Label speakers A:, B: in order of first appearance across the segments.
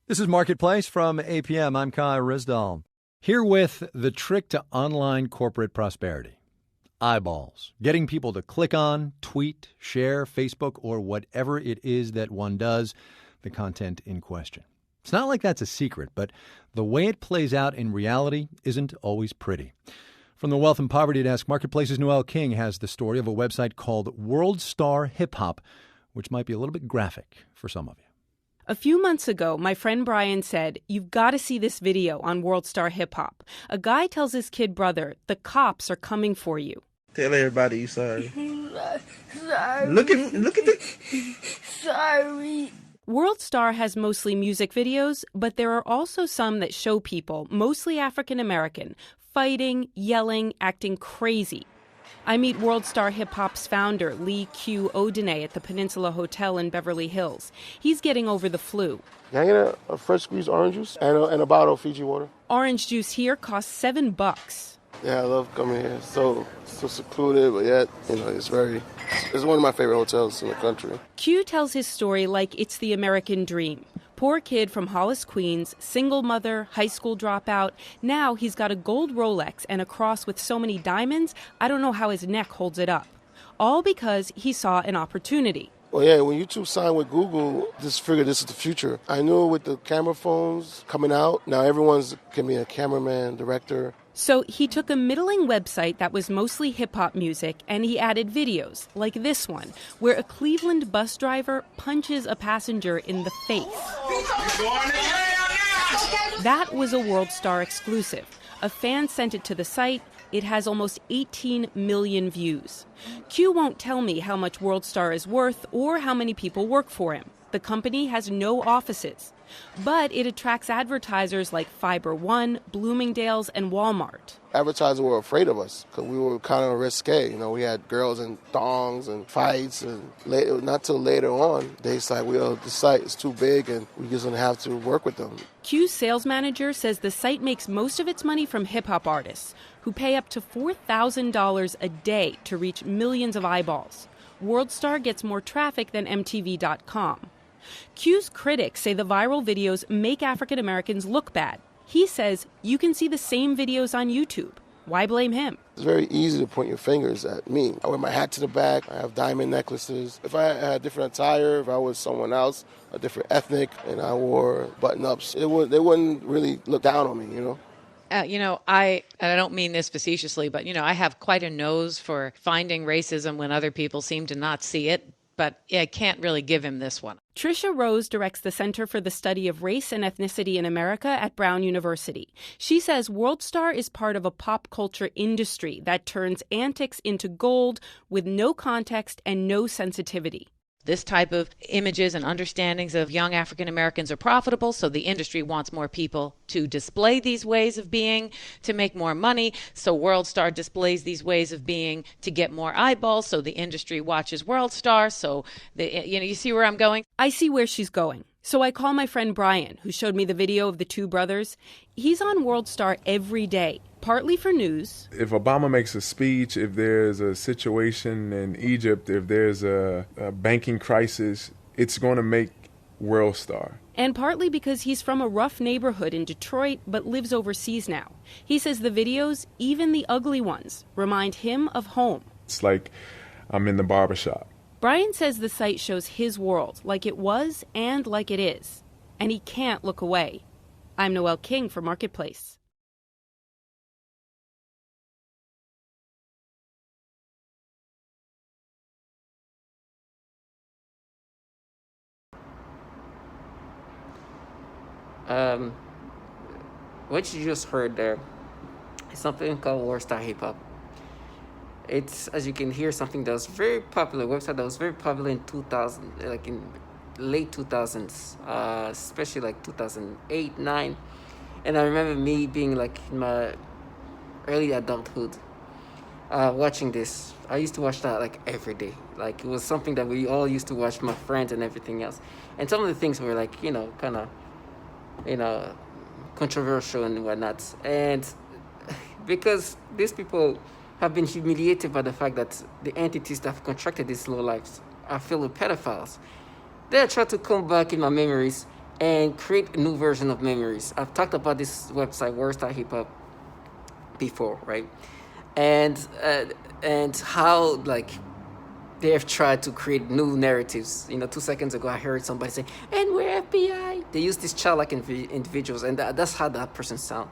A: This is Marketplace from APM. I'm Kai Rizdal. Here with the trick to online corporate prosperity. Eyeballs. Getting people to click on, tweet, share, Facebook, or whatever it is that one does, the content in question. It's not like that's a secret, but the way it plays out in reality isn't always pretty. From the Wealth and Poverty Desk, Marketplace's Noel King has the story of a website called Worldstarhiphop, which might be a little bit graphic for some of you.
B: A few months ago, my friend Brian said, "You've got to see this video on Worldstarhiphop." A guy tells his kid brother, "The cops are coming for you."
C: Tell everybody you sorry.
D: Sorry.
C: Look at the.
D: Sorry.
B: Worldstar has mostly music videos, but there are also some that show people, mostly African American, fighting, yelling, acting crazy. I meet Worldstarhiphop's founder, Lee Q. Odene, at the Peninsula Hotel in Beverly Hills. He's getting over the flu.
E: Can I get a fresh squeezed orange juice and a bottle of Fiji water?
B: Orange juice here costs $7.
E: Yeah, I love coming here. So secluded, but yet, it's one of my favorite hotels in the country.
B: Q tells his story like it's the American dream. Poor kid from Hollis, Queens, single mother, high school dropout. Now he's got a gold Rolex and a cross with so many diamonds, I don't know how his neck holds it up. All because he saw an opportunity.
E: Well, yeah, when YouTube signed with Google, just figured this is the future. I knew with the camera phones coming out, now everyone's can be a cameraman, director.
B: So he took a middling website that was mostly hip-hop music and he added videos, like this one, where a Cleveland bus driver punches a passenger in the face. That was a Worldstar exclusive. A fan sent it to the site. It has almost 18 million views. Q won't tell me how much Worldstar is worth or how many people work for him. The company has no offices. But it attracts advertisers like Fiber One, Bloomingdale's, and Walmart.
E: Advertisers were afraid of us because we were kind of risque. We had girls in thongs and fights. And not till later on, they said, the site is too big and we just don't have to work with them.
B: Q's sales manager says the site makes most of its money from hip-hop artists who pay up to $4,000 a day to reach millions of eyeballs. Worldstar gets more traffic than MTV.com. Q's critics say the viral videos make African Americans look bad. He says you can see the same videos on YouTube. Why blame him?
E: It's very easy to point your fingers at me. I wear my hat to the back. I have diamond necklaces. If I had different attire, if I was someone else, a different ethnic, and I wore button-ups, they wouldn't really look down on me,
F: I don't mean this facetiously, but, I have quite a nose for finding racism when other people seem to not see it. But I can't really give him this one.
B: Tricia Rose directs the Center for the Study of Race and Ethnicity in America at Brown University. She says Worldstar is part of a pop culture industry that turns antics into gold with no context and no sensitivity.
F: This type of images and understandings of young African Americans are profitable, so the industry wants more people to display these ways of being to make more money. So Worldstar displays these ways of being to get more eyeballs, so the industry watches Worldstar. So, you see where I'm going?
B: I see where she's going. So I call my friend Brian, who showed me the video of the two brothers. He's on Worldstar every day, partly for news.
G: If Obama makes a speech, if there's a situation in Egypt, if there's a banking crisis, it's going to make Worldstar.
B: And partly because he's from a rough neighborhood in Detroit but lives overseas now. He says the videos, even the ugly ones, remind him of home.
G: It's like I'm in the barbershop.
B: Brian says the site shows his world, like it was and like it is. And he can't look away. I'm Noel King for Marketplace.
H: What you just heard there is something called Worldstarhiphop. It's, as you can hear, something that was very popular, a website that was very popular in 2000, like in late 2000s, especially like 2008, 9. And I remember me being like in my early adulthood, watching this. I used to watch that like every day. Like it was something that we all used to watch, my friends and everything else. And some of the things were like, kind of, controversial and whatnot. And because these people have been humiliated by the fact that the entities that have contracted these low lives are filled with pedophiles, they are trying to come back in my memories and create a new version of memories. I've talked about this website, Worldstarhiphop, before, right? And how like they have tried to create new narratives. 2 seconds ago, I heard somebody say, "And we're FBI." They use these childlike individuals, and that's how that person sound.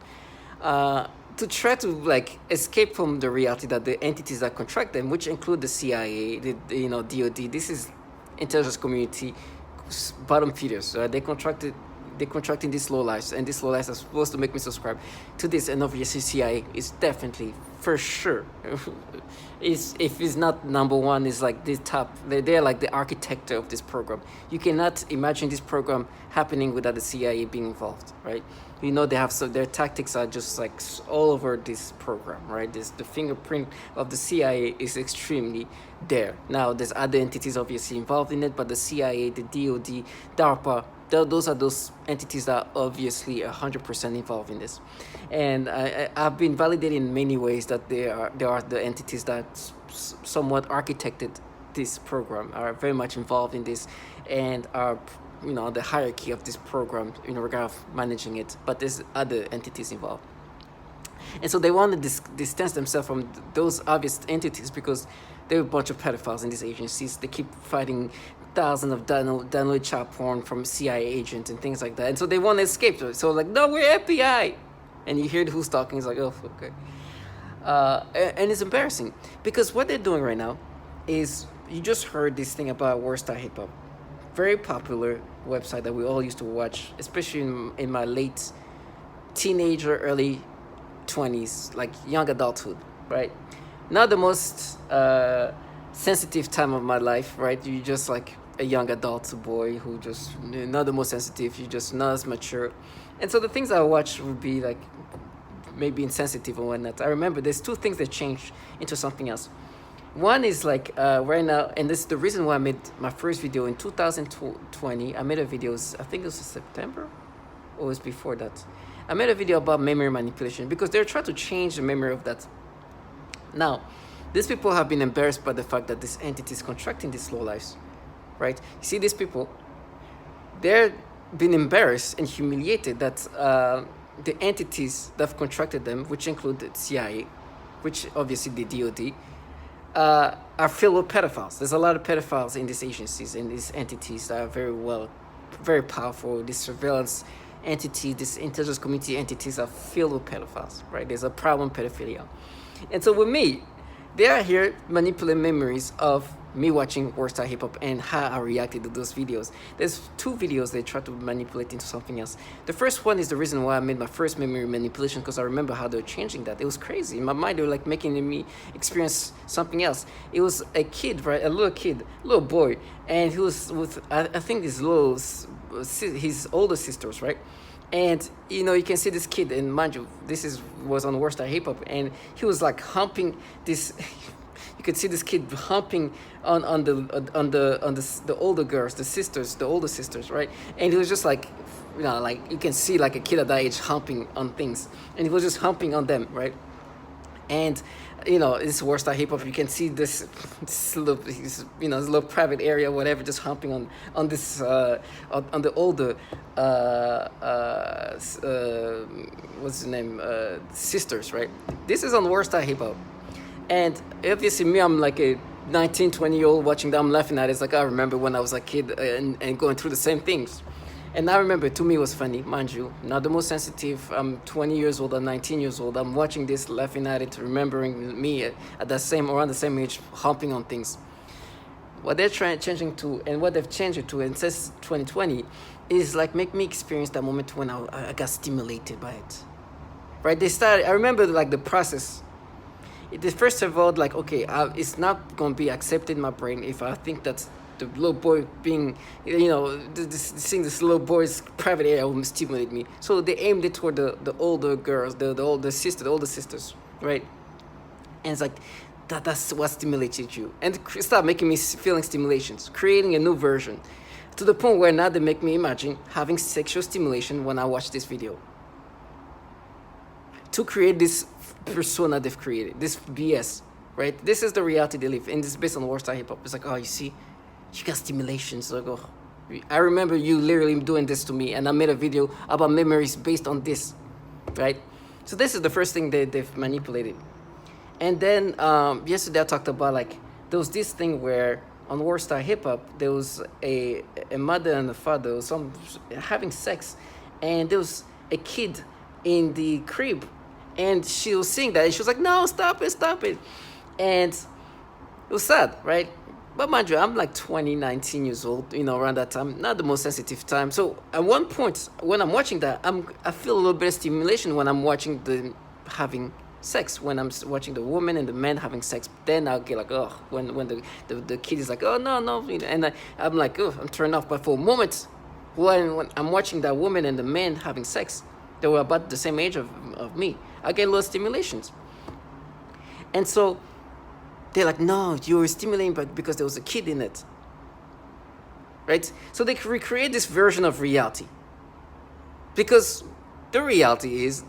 H: To try to like escape from the reality that the entities that contract them, which include the CIA, the DoD, this is intelligence community bottom feeders. They contracting these low lives, and these low lives are supposed to make me subscribe to this. And obviously, CIA is definitely, for sure, if it's not number one, is like the top. They're like the architect of this program. You cannot imagine this program happening without the CIA being involved, right? They have their tactics are just like all over this program, right? The fingerprint of the CIA is extremely there. Now, there's other entities obviously involved in it, but the CIA, the DoD, DARPA, those are those entities that are obviously 100% involved in this. And I've been validated in many ways that they are the entities that somewhat architected this program, are very much involved in this, and are the hierarchy of this program in regard of managing it. But there's other entities involved. And so they want to distance themselves from those obvious entities because there are a bunch of pedophiles in these agencies. They keep fighting thousands of download child porn from CIA agents and things like that. And so they want to escape. So like, no, we're FBI. And you hear who's talking. It's like, oh, okay. And it's embarrassing because what they're doing right now is, you just heard this thing about Worldstarhiphop. Very popular website that we all used to watch, especially in my late teenager, early 20s, like young adulthood, right? Not the most sensitive time of my life, right? You just like a young adult boy who just not the most sensitive, you just not as mature. And so the things I watch would be like maybe insensitive and whatnot. I remember there's two things that changed into something else. One is like right now, and this is the reason why I made my first video in 2020. I made a video, I think it was September, or it was before that. I made a video about memory manipulation because they're trying to change the memory of that. Now, these people have been embarrassed by the fact that this entity is contracting these low lives, right? You see, these people, they're been embarrassed and humiliated that the entities that have contracted them, which include the CIA, which obviously the DoD, are filled with pedophiles. There's a lot of pedophiles in these agencies and these entities that are very powerful. This surveillance entity, this intelligence community entities are filled with pedophiles, right? There's a problem pedophilia. And so with me, they are here manipulating memories of me watching Worldstarhiphop and how I reacted to those videos. There's two videos they try to manipulate into something else. The first one is the reason why I made my first memory manipulation, because I remember how they were changing that. It was crazy. In my mind, they were like making me experience something else. It was a kid, right? A little boy, and he was with, I think his older sisters, right? And you can see this kid, and mind you, was on Worldstarhiphop, and he was like humping this. You could see this kid humping on the older girls, the older sisters, right? And he was just like, like you can see like a kid at that age humping on things, and he was just humping on them, right? And it's Worldstarhiphop. You can see this little, this little private area, whatever, just humping on this on the older what's the name, sisters, right? This is on Worldstarhiphop, and obviously me, I'm like a 19, 20-year-old watching that. I'm laughing at it. It's like I remember when I was a kid and going through the same things. And I remember, to me, it was funny, mind you. Not the most sensitive. I'm 20 years old. I'm 19 years old. I'm watching this, laughing at it, remembering me at around the same age, humping on things. What they're changing to, and what they've changed it to, and since 2020, is like make me experience that moment when I got stimulated by it. Right? I remember like the process. First of all, like, okay, it's not going to be accepted in my brain if I think that the little boy being, seeing this little boy's private area will stimulate me. So they aimed it toward the older girls, the older sisters, right? And it's like, that's what stimulated you. And start making me feeling stimulations, creating a new version, to the point where now they make me imagine having sexual stimulation when I watch this video. To create this persona they've created, this BS, right? This is the reality they live, and this is based on Worldstarhiphop. It's like, oh, you see, you got stimulations. Like, oh, I remember you literally doing this to me, and I made a video about memories based on this, right? So this is the first thing they've manipulated. And then yesterday I talked about like there was this thing where on Worldstarhiphop there was a mother and a father, some having sex, and there was a kid in the crib, and she was seeing that, and she was like, "No, stop it," and it was sad, right? But mind you, I'm like 20, 19 years old, around that time, not the most sensitive time. So at one point, when I'm watching that, I feel a little bit of stimulation when I'm watching the having sex, when I'm watching the woman and the man having sex. Then I'll get like, oh, when the kid is like, oh, no, and I'm like, oh, I'm turned off. But for a moment, when I'm watching that woman and the man having sex, they were about the same age of me, I get a little stimulations. And so they're like, no, you were stimulating because there was a kid in it, right? So they recreate this version of reality. Because the reality is,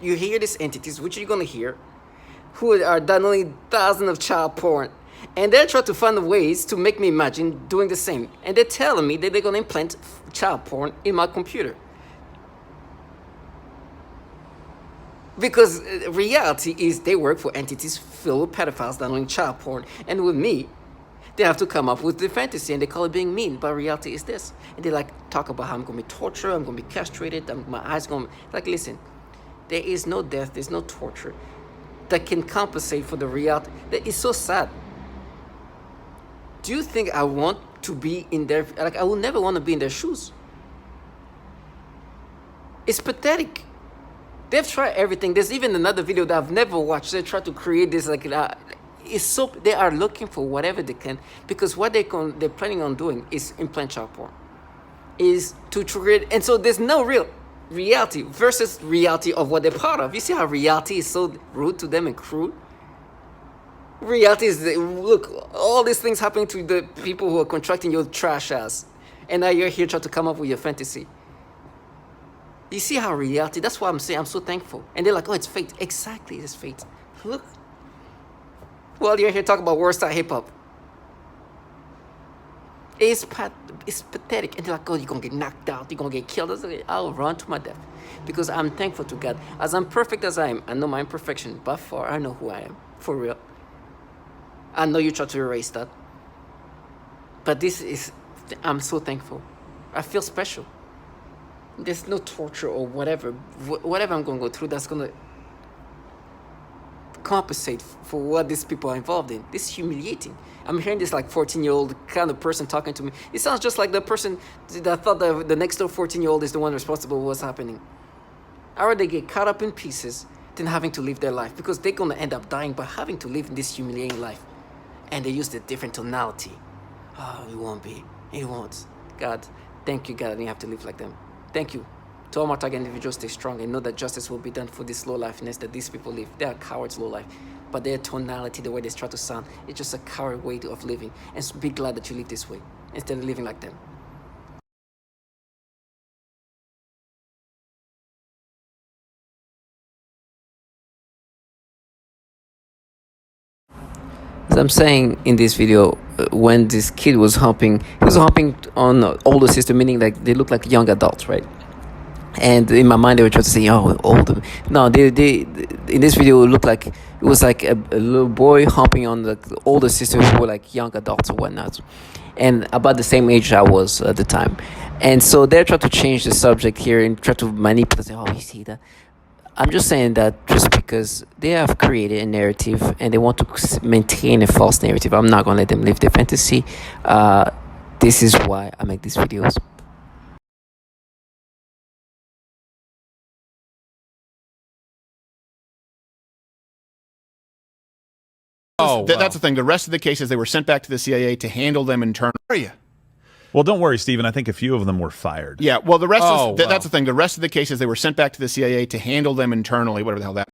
H: you hear these entities, which you're going to hear, who are downloading thousands of child porn, and they're trying to find ways to make me imagine doing the same. And they're telling me that they're going to implant child porn in my computer. Because reality is they work for entities filled with pedophiles downloading child porn. And with me, they have to come up with the fantasy, and they call it being mean. But reality is this. And they like talk about how I'm going to be tortured, I'm going to be castrated, my eyes going to... Like, listen, there is no death, there's no torture that can compensate for the reality. That is so sad. Do you think I want to be in their... Like, I will never want to be in their shoes. It's pathetic. They've tried everything. There's even another video that I've never watched. They try to create this like it's so they are looking for whatever they can, because what they're planning on doing is implant child porn, is to create. And so there's no real reality versus reality of what they're part of. You see how reality is so rude to them and crude. Reality is look, all these things happening to the people who are contracting your trash ass, and now you're here trying to come up with your fantasy. You see how reality, that's why I'm saying I'm so thankful. And they're like, oh, it's fate. Exactly, it's fate. Look. Well, you're here talking about Worldstarhiphop. It's pathetic. And they're like, oh, you're going to get knocked out. You're going to get killed. I'll run to my death. Because I'm thankful to God. As imperfect as I am, I know my imperfection. By far, I know who I am. For real. I know you try to erase that. But I'm so thankful. I feel special. There's no torture or whatever I'm going to go through that's going to compensate for what these people are involved in. This is humiliating. I'm hearing this like 14-year-old kind of person talking to me. It sounds just like the person that thought that the next door 14-year-old is the one responsible for what's happening. I'd rather get caught up in pieces than having to live their life, because they're going to end up dying by having to live in this humiliating life. And they use the different tonality. Oh, it won't be. It won't. God, thank you, God, I didn't have to live like them. Thank you. To all my target individuals, stay strong and know that justice will be done for this low lifeness that these people live. They are cowards, low life. But their tonality, the way they try to sound, it's just a coward way of living. And so be glad that you live this way instead of living like them. As I'm saying in this video, when this kid was humping, he was humping on older sister, meaning like they look like young adults, right? And in my mind, they were trying to say, oh, older. No, they in this video, it was like a little boy humping on the older sister who were like young adults or whatnot. And about the same age I was at the time. And so they're trying to change the subject here and try to manipulate, say, oh, you see that? I'm just saying that just because they have created a narrative and they want to maintain a false narrative, I'm not going to let them live their fantasy. This is why I make these videos.
I: Oh, that's the thing. The rest of the cases, they were sent back to the CIA to handle them internally. Where are you?
J: Well, don't worry, Stephen. I think a few of them were fired.
I: Yeah, well, the rest that's the thing. The rest of the cases, they were sent back to the CIA to handle them internally, whatever the hell that.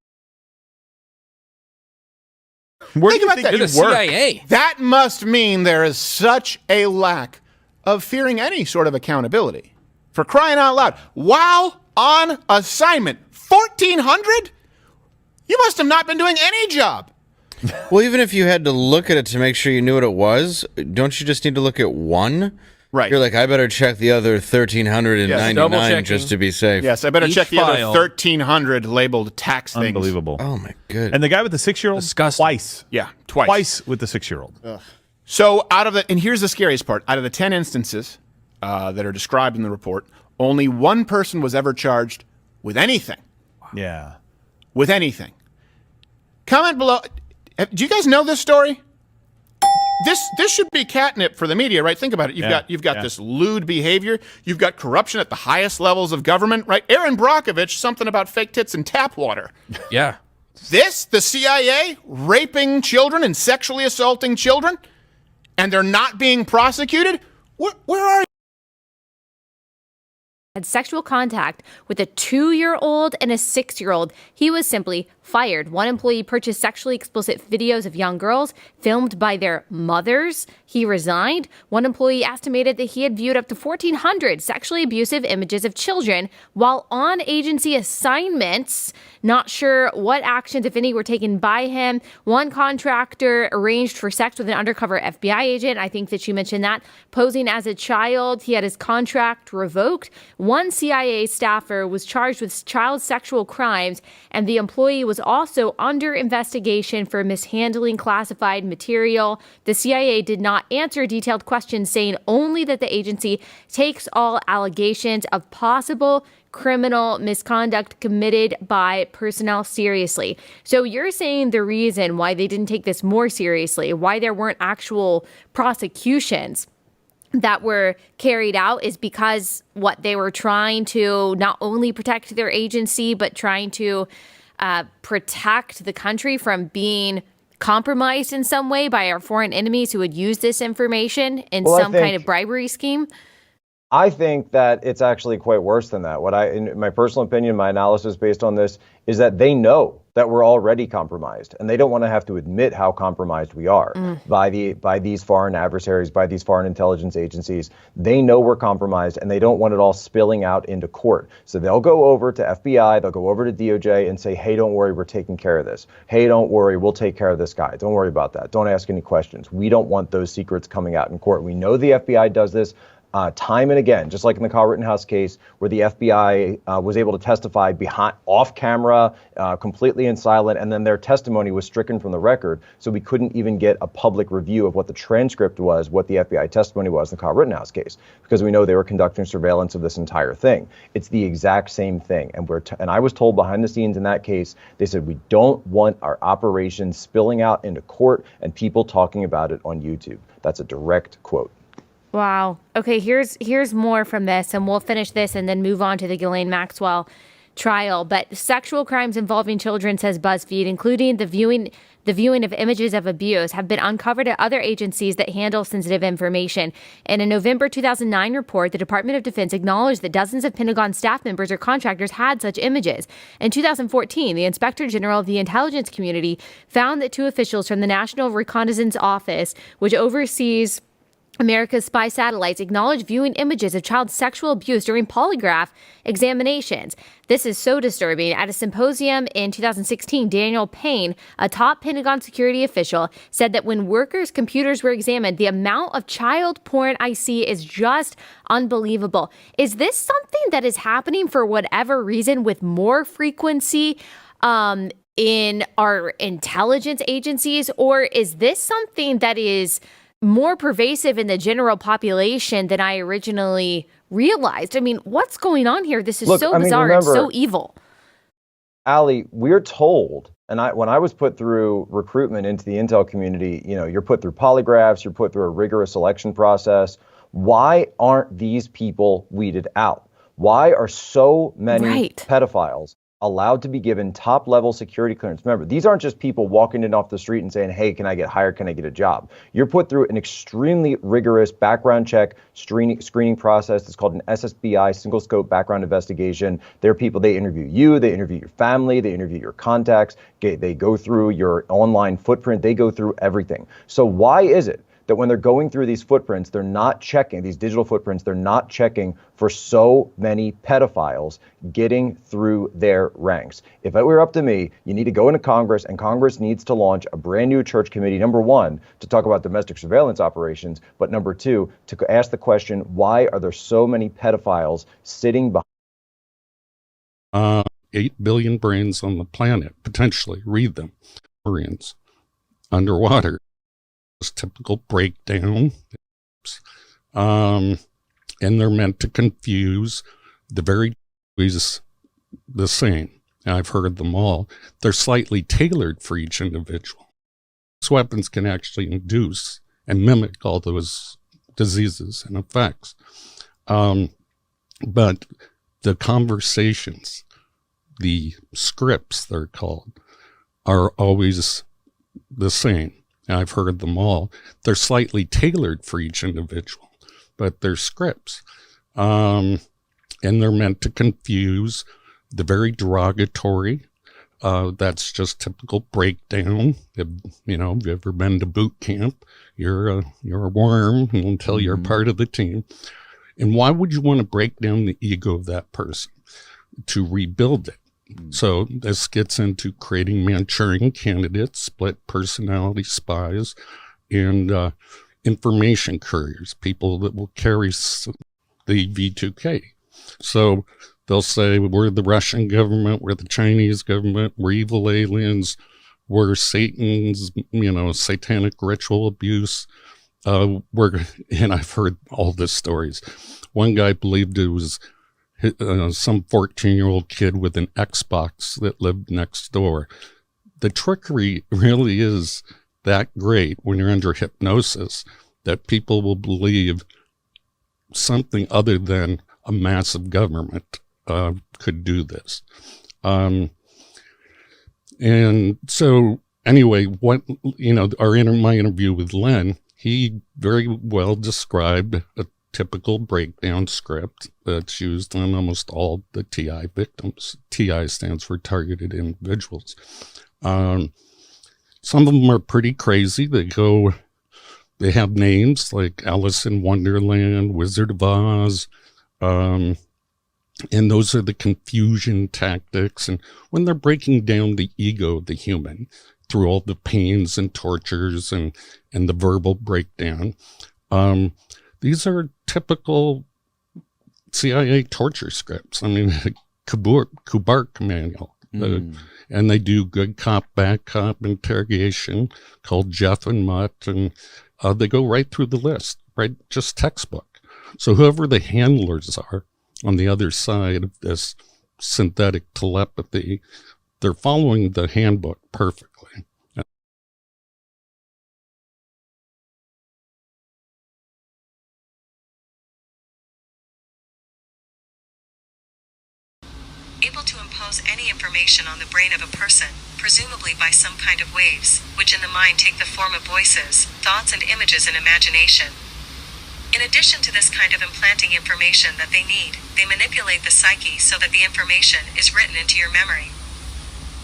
J: Where do you think you work?
I: CIA. That must mean there is such a lack of fearing any sort of accountability. For crying out loud. While on assignment, 1,400? You must have not been doing any job.
K: Well, even if you had to look at it to make sure you knew what it was, don't you just need to look at one?
I: Right.
K: You're like, I better check the other 1,399 just to be safe.
I: Yes, I better check the other 1,300 labeled tax things.
J: Unbelievable.
K: Oh, my goodness.
J: And the guy with the 6-year-old?
L: Disgusting.
J: Twice.
I: Yeah, twice.
J: Twice with the 6-year-old.
I: So and here's the scariest part. Out of the 10 instances that are described in the report, only one person was ever charged with anything.
J: Yeah.
I: With anything. Comment below. Do you guys know this story? This should be catnip for the media, right? Think about it. You've got this lewd behavior. You've got corruption at the highest levels of government, right? Aaron Brockovich, something about fake tits and tap water.
L: Yeah.
I: The CIA raping children and sexually assaulting children, and they're not being prosecuted? Where are you?
M: Had sexual contact with a 2-year-old and a 6-year-old. He was simply fired. One employee purchased sexually explicit videos of young girls filmed by their mothers. He resigned. One employee estimated that he had viewed up to 1,400 sexually abusive images of children while on agency assignments. Not sure what actions, if any, were taken by him. One contractor arranged for sex with an undercover FBI agent. I think that you mentioned that. Posing as a child, he had his contract revoked. One CIA staffer was charged with child sexual crimes, and the employee was also under investigation for mishandling classified material. The CIA did not answer detailed questions, saying only that the agency takes all allegations of possible criminal misconduct committed by personnel seriously. So you're saying the reason why they didn't take this more seriously, why there weren't actual prosecutions that were carried out, is because they were trying to not only protect their agency, but trying to protect the country from being compromised in some way by our foreign enemies who would use this information in some kind of bribery scheme?
N: I think that it's actually quite worse than that. In my personal opinion, my analysis based on this is that they know that we're already compromised, and they don't want to have to admit how compromised we are by these foreign adversaries, by these foreign intelligence agencies. They know we're compromised, and they don't want it all spilling out into court. So they'll go over to FBI, they'll go over to DOJ and say, hey, don't worry, we're taking care of this. Hey, don't worry, we'll take care of this guy. Don't worry about that. Don't ask any questions. We don't want those secrets coming out in court. We know the FBI does this time and again, just like in the Kyle Rittenhouse case, where the FBI was able to testify off camera, completely in silent, and then their testimony was stricken from the record. So we couldn't even get a public review of what the transcript was, what the FBI testimony was in the Kyle Rittenhouse case, because we know they were conducting surveillance of this entire thing. It's the exact same thing. And I was told behind the scenes in that case, they said, we don't want our operations spilling out into court and people talking about it on YouTube. That's a direct quote.
M: Wow. Okay, here's more from this, and we'll finish this and then move on to the Ghislaine Maxwell trial. But sexual crimes involving children, says BuzzFeed, including the viewing of images of abuse, have been uncovered at other agencies that handle sensitive information. In a November 2009 report, the Department of Defense acknowledged that dozens of Pentagon staff members or contractors had such images. In 2014, the Inspector General of the Intelligence Community found that 2 officials from the National Reconnaissance Office, which oversees America's spy satellites, acknowledged viewing images of child sexual abuse during polygraph examinations. This is so disturbing. At a symposium in 2016, Daniel Payne, a top Pentagon security official, said that when workers' computers were examined, the amount of child porn I see is just unbelievable. Is this something that is happening for whatever reason with more frequency in our intelligence agencies, or is this something that is more pervasive in the general population than I originally realized? I mean, what's going on here? This is so bizarre. Remember, it's so evil.
N: Allie, we're told, and when I was put through recruitment into the intel community, you're put through polygraphs, you're put through a rigorous selection process. Why aren't these people weeded out? Why are so many pedophiles allowed to be given top-level security clearance? Remember, these aren't just people walking in off the street and saying, hey, can I get hired? Can I get a job? You're put through an extremely rigorous background check screening process. It's called an SSBI, single scope background investigation. There are people, they interview you, they interview your family, they interview your contacts, they go through your online footprint, they go through everything. So why is it that when they're going through these footprints, they're not checking, these digital footprints, they're not checking for so many pedophiles getting through their ranks. If it were up to me, you need to go into Congress, and Congress needs to launch a brand new church committee, number one, to talk about domestic surveillance operations, but number two, to ask the question, why are there so many pedophiles sitting behind
L: 8 billion brains on the planet, potentially, read them. Marines underwater. It's typical breakdown. And they're meant to confuse the very is the same. I've heard them all. They're slightly tailored for each individual. These weapons can actually induce and mimic all those diseases and effects. But the conversations, the scripts, they're called, are always the same. I've heard them all. They're slightly tailored for each individual, but they're scripts. And they're meant to confuse the very derogatory. That's just typical breakdown. If you've ever been to boot camp, you're a worm until you're part of the team. And why would you want to break down the ego of that person? To rebuild it. So this gets into creating Manchurian candidates, split personality spies, and information couriers, people that will carry the V2K. So they'll say, we're the Russian government, we're the Chinese government, we're evil aliens, we're Satan's, satanic ritual abuse. And I've heard all the stories. One guy believed it was some 14-year-old kid with an Xbox that lived next door. The trickery really is that great when you're under hypnosis that people will believe something other than a massive government could do this. And so anyway, my interview with Len, he very well described a typical breakdown script that's used on almost all the TI victims. TI stands for targeted individuals. Some of them are pretty crazy. They have names like Alice in Wonderland, Wizard of Oz, and those are the confusion tactics. And when they're breaking down the ego of the human through all the pains and tortures and the verbal breakdown, these are typical CIA torture scripts. I mean, Kubark manual. And they do good cop, bad cop interrogation called Jeff and Mutt. And they go right through the list, right? Just textbook. So whoever the handlers are on the other side of this synthetic telepathy, they're following the handbook perfectly.
O: Able to impose any information on the brain of a person, presumably by some kind of waves, which in the mind take the form of voices, thoughts and images and imagination. In addition to this kind of implanting information that they need, they manipulate the psyche so that the information is written into your memory.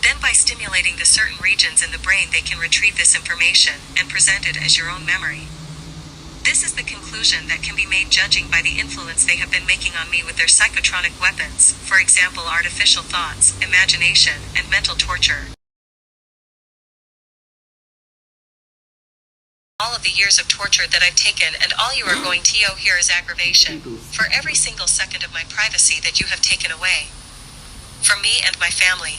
O: Then by stimulating the certain regions in the brain they can retrieve this information and present it as your own memory. This is the conclusion that can be made judging by the influence they have been making on me with their psychotronic weapons, for example artificial thoughts, imagination, and mental torture. All of the years of torture that I've taken and all you are going to hear is aggravation, for every single second of my privacy that you have taken away. From me and my family.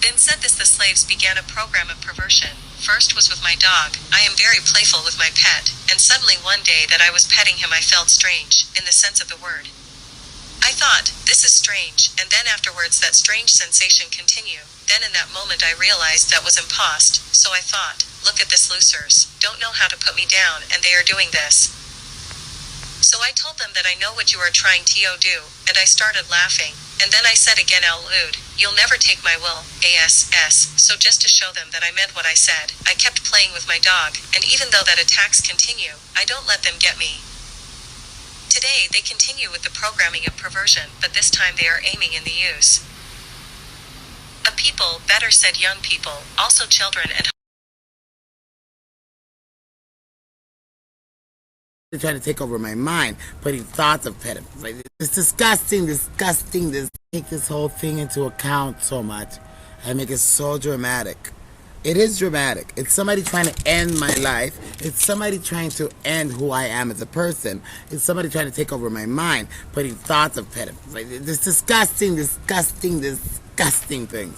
O: Then said this, the slaves began a program of perversion. First was with my dog. I am very playful with my pet, and suddenly one day that I was petting him I felt strange, in the sense of the word. I thought, this is strange, and then afterwards that strange sensation continued. Then in that moment I realized that was impost, so I thought, look at this losers, don't know how to put me down, and they are doing this. So I told them that I know what you are trying to do, and I started laughing, and then I said again out loud, you'll never take my will, ASS, so just to show them that I meant what I said, I kept playing with my dog, and even though that attacks continue, I don't let them get me. Today they continue with the programming of perversion, but this time they are aiming in the use. A people, better said young people, also children and
P: They're trying to take over my mind, putting thoughts of pedophiles. Like, it's disgusting. Take this whole thing into account so much. I make it so dramatic. It is dramatic. It's somebody trying to end my life. It's somebody trying to end who I am as a person. It's somebody trying to take over my mind, putting thoughts of pedophiles. Like, this disgusting things.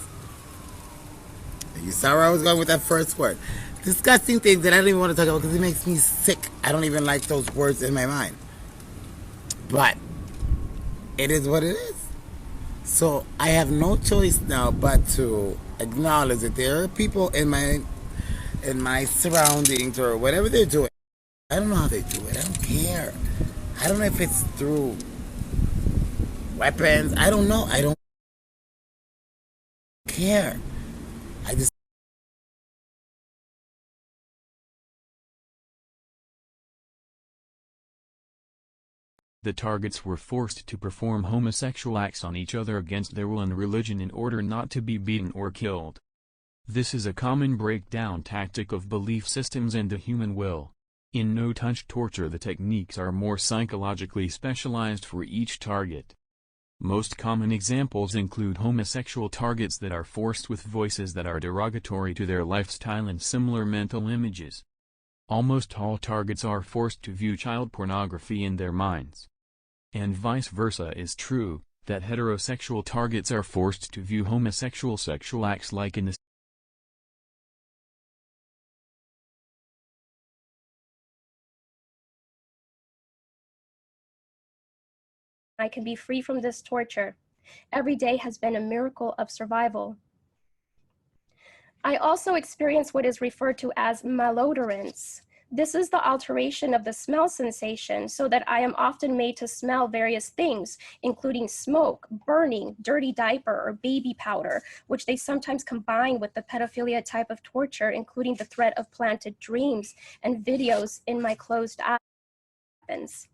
P: You saw where I was going with that first word. Disgusting things that I don't even want to talk about because it makes me sick. I don't even like those words in my mind. But it is what it is. So I have no choice now but to acknowledge that there are people in my surroundings or whatever they're doing. I don't know how they do it. I don't care. I don't know if it's through weapons. I don't know. I don't care. I just
Q: The targets were forced to perform homosexual acts on each other against their will and religion in order not to be beaten or killed. This is a common breakdown tactic of belief systems and the human will. In no-touch torture, the techniques are more psychologically specialized for each target. Most common examples include homosexual targets that are forced with voices that are derogatory to their lifestyle and similar mental images. Almost all targets are forced to view child pornography in their minds. And vice versa is true, that heterosexual targets are forced to view homosexual sexual acts like in the
R: I can be free from this torture. Every day has been a miracle of survival. I also experience what is referred to as malodorance. This is the alteration of the smell sensation so that I am often made to smell various things, including smoke, burning, dirty diaper, or baby powder, which they sometimes combine with the pedophilia type of torture, including the threat of planted dreams and videos in my closed eyes.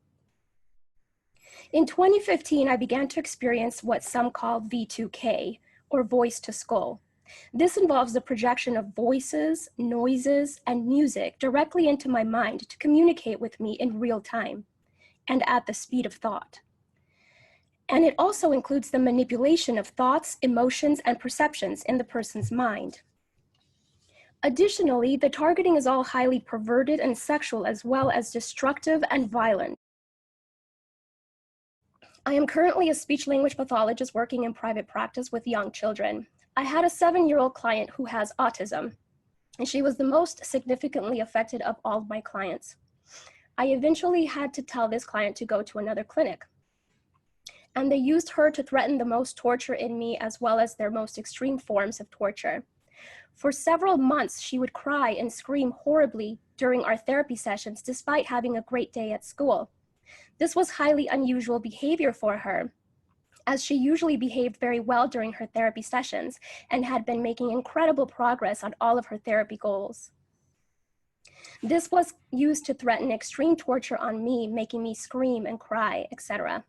R: In 2015, I began to experience what some call V2K, or voice to skull. This involves the projection of voices, noises, and music directly into my mind to communicate with me in real time and at the speed of thought. And it also includes the manipulation of thoughts, emotions, and perceptions in the person's mind. Additionally, the targeting is all highly perverted and sexual, as well as destructive and violent. I am currently a speech-language pathologist working in private practice with young children. I had a 7-year-old client who has autism, and she was the most significantly affected of all of my clients. I eventually had to tell this client to go to another clinic, and they used her to threaten the most torture in me, as well as their most extreme forms of torture. For several months, she would cry and scream horribly during our therapy sessions, despite having a great day at school. This was highly unusual behavior for her, as she usually behaved very well during her therapy sessions and had been making incredible progress on all of her therapy goals. This was used to threaten extreme torture on me, making me scream and cry, etc.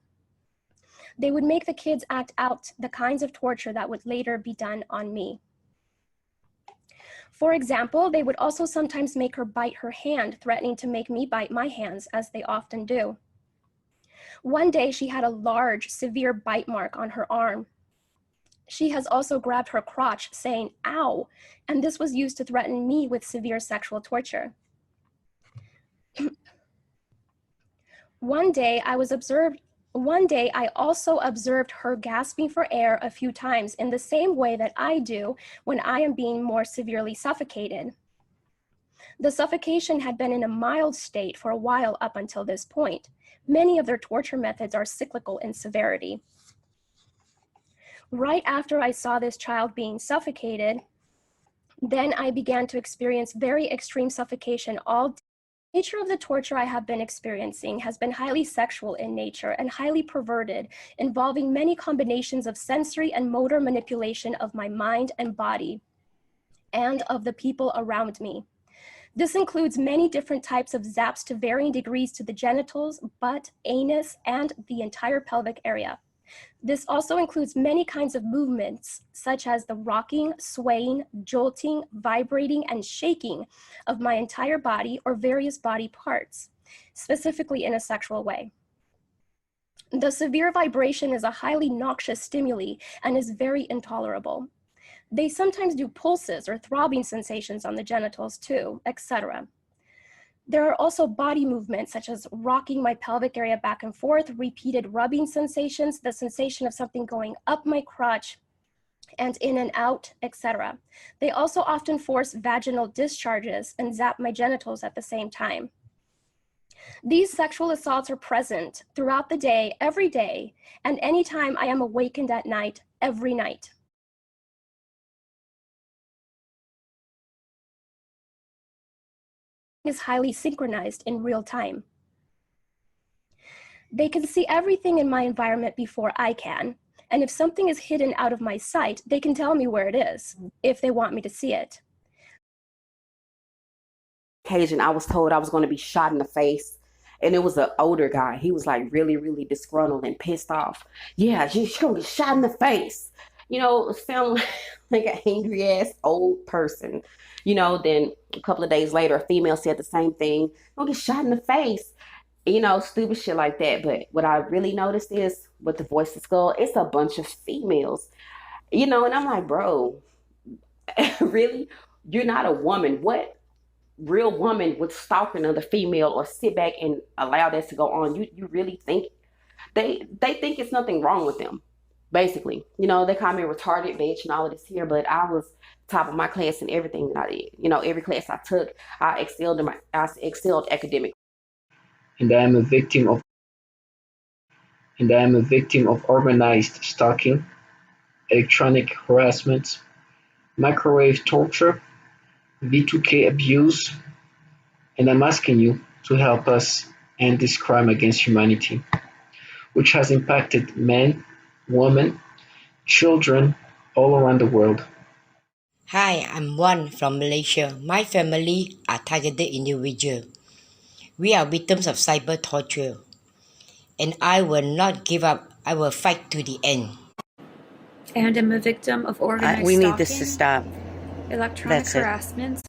R: They would make the kids act out the kinds of torture that would later be done on me. For example, they would also sometimes make her bite her hand, threatening to make me bite my hands, as they often do. One day, she had a large, severe bite mark on her arm. She has also grabbed her crotch, saying, "Ow," and this was used to threaten me with severe sexual torture. One day, I also observed her gasping for air a few times in the same way that I do when I am being more severely suffocated. The suffocation had been in a mild state for a while up until this point. Many of their torture methods are cyclical in severity. Right after I saw this child being suffocated, then I began to experience very extreme suffocation all day. The nature of the torture I have been experiencing has been highly sexual in nature and highly perverted, involving many combinations of sensory and motor manipulation of my mind and body and of the people around me. This includes many different types of zaps to varying degrees to the genitals, butt, anus, and the entire pelvic area. This also includes many kinds of movements, such as the rocking, swaying, jolting, vibrating, and shaking of my entire body or various body parts. specifically in a sexual way. The severe vibration is a highly noxious stimuli and is very intolerable. They sometimes do pulses or throbbing sensations on the genitals too, etc. There are also body movements such as rocking my pelvic area back and forth, repeated rubbing sensations, the sensation of something going up my crotch and in and out, etc. They also often force vaginal discharges and zap my genitals at the same time. These sexual assaults are present throughout the day, every day, and anytime I am awakened at night, every night. Is highly synchronized in real time. They can see everything in my environment before I can, and if something is hidden out of my sight, they can tell me where it is, if they want me to see it.
S: Occasion, I was told I was going to be shot in the face, and it was an older guy. He was like really, really disgruntled and pissed off. Yeah, you're going to get shot in the face. You know, sound like an angry ass old person. You know, then a couple of days later, a female said the same thing. Don't get shot in the face. You know, stupid shit like that. But what I really noticed is with the Voice of Skull, it's a bunch of females. You know, and I'm like, bro, really? You're not a woman. What real woman would stalk another female or sit back and allow that to go on? You really think they think it's nothing wrong with them? Basically, you know, they call me a retarded bitch and all of this here, but I was top of my class in everything that I did. You know, every class I took, I excelled academically.
T: And I am a victim of organized stalking, electronic harassment, microwave torture, V2K abuse, and I'm asking you to help us end this crime against humanity, which has impacted men, women, children all around the world.
U: Hi, I'm Wan from Malaysia. My family are targeted individuals. We are victims of cyber torture, and I will not give up. I will fight to the end.
V: And I'm a victim of organized
U: We
V: stalking,
U: need this to stop.
V: electronic
U: That's it.
V: harassment,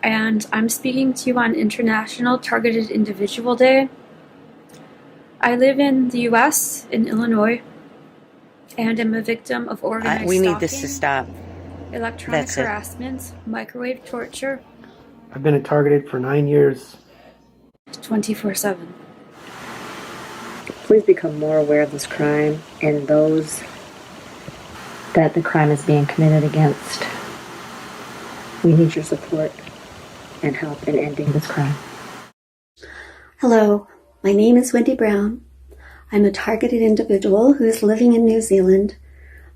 V: and I'm speaking to you on International Targeted Individual Day. I live in the U.S., in Illinois, and I'm a victim of organized
U: We
V: stalking,
U: need this to stop.
V: electronic
U: That's it.
V: harassment, microwave torture,
W: I've been targeted for 9 years.
V: 24/7.
X: Please become more aware of this crime and those that the crime is being committed against. We need your support and help in ending this crime.
Y: Hello, my name is Wendy Brown. I'm a targeted individual who is living in New Zealand,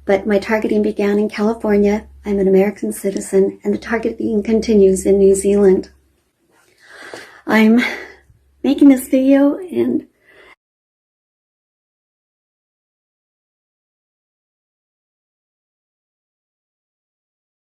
Y: but my targeting began in California. I'm an American citizen, and the targeting continues in New Zealand. I'm making this video, and